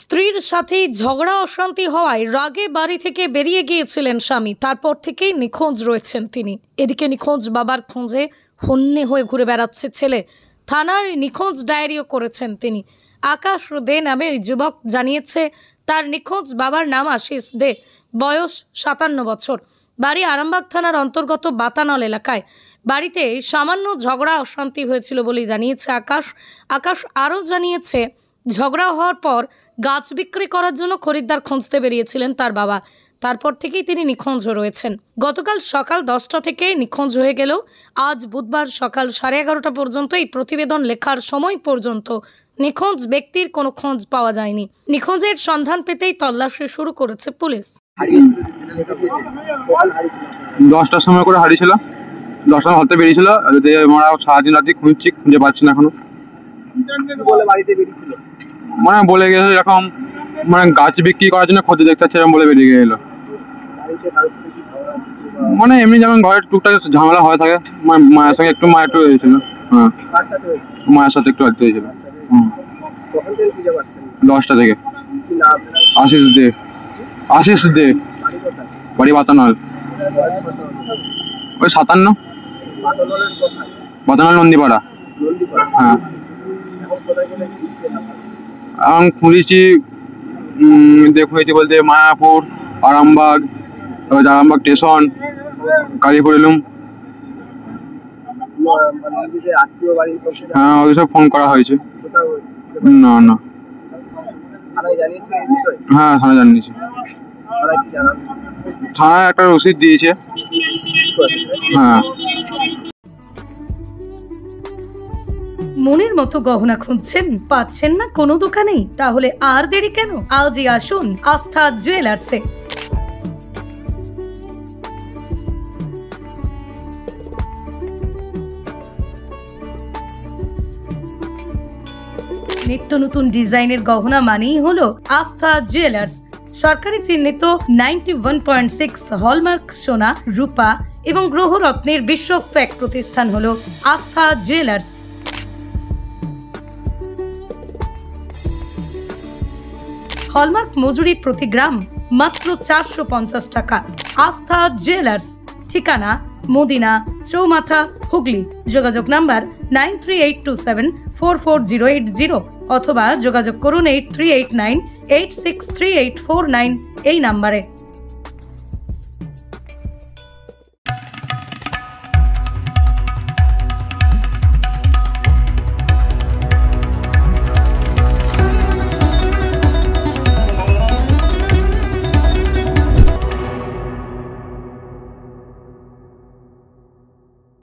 স্ত্রীর সাথে ঝগড়া অশান্তি হওয়ায় রাগে বাড়ি থেকে বেরিয়ে গিয়েছিলেন স্বামী। তারপর থেকেই নিখোঁজ রয়েছেন তিনি। এদিকে নিখোঁজ বাবার খোঁজে হন্যে হয়ে ঘুরে বেড়াচ্ছে ছেলে। থানার নিখোঁজ ডায়েরিও করেছেন তিনি। আকাশ দে নামে ওই যুবক জানিয়েছে তার নিখোঁজ বাবার নাম আশিস দে, বয়স 57 বছর, বাড়ি আরামবাগ থানার অন্তর্গত বাতানল এলাকায়। বাড়িতে সামান্য ঝগড়া অশান্তি হয়েছিল বলেই জানিয়েছে আকাশ আরও জানিয়েছে ঝগড়া হওয়ার পর গাছ বিক্রি করার জন্য খরিদ্দার খুঁজতে বেরিয়েছিলেন তার বাবা। তারপর থেকেই তিনি নিখোঁজ রয়েছেন। গতকাল সকাল 10টা থেকে নিখোঁজ হয়ে গেলেও আজ বুধবার সকাল 11:30 পর্যন্ত এই প্রতিবেদন লেখার সময় পর্যন্ত নিখোঁজ ব্যক্তির কোনো খোঁজ পাওয়া যায়নি। নিখোঁজের সন্ধান পেতেই তল্লাশি শুরু করেছে পুলিশ। 10টার সময় করে হারিয়েছিল, 10টা হতে বেরিয়েছিল। আমরা সারাদিন রাতে খুঁজছি, খুঁজে পাচ্ছি না এখনো। মানে বলে গেছে এরকম, মানে গাছ বিক্রি করার জন্য খোঁজ দেখতে এরকম বলে বেরিয়ে গেল। মানে এমনি যেমন ঘরের টুকটাক ঝামেলা হয়ে থাকে, মায়ের সঙ্গে একটু হয়েছিল। হ্যাঁ, মায়ের সাথে একটু আটকে হয়েছিল। 10টা থেকে। আশিস দে, বাড়ি বাতানল, ওই 57, বাতানল নন্দীপাড়া। হ্যাঁ, এখন খুঁজেছি, দেখেছি বলতে মায়াপুর, আরামবাগ স্টেশন, কালীপুর এলুম। হ্যাঁ, ওইসব ফোন করা হয়েছে। না না, হ্যাঁ থানা জানিয়েছি। থানায় একটা রসিদ দিয়েছে। হ্যাঁ। মনের মতো গহনা খুঁজছেন, পাচ্ছেন না কোনো দোকানেই? তাহলে আর দেরি কেন, আজই আসুন আস্থা জুয়েলার্সে। নিত্য নতুন ডিজাইনের গহনা মানেই হলো আস্থা জুয়েলার্স। সরকারি চিহ্নিত 91.6 হলমার্ক সোনা, রূপা এবং গ্রহরত্নের বিশ্বস্ত এক প্রতিষ্ঠান হলো আস্থা জুয়েলার্স। হলমার্ক মজুরি প্রতি গ্রাম মাত্র 450 টাকা। আস্থা জুয়েলার্স, ঠিকানা মদিনা চৌমাথা, হুগলি। যোগাযোগ নাম্বার 9382744080 অথবা যোগাযোগ করুন 8389863849 এই নাম্বারে।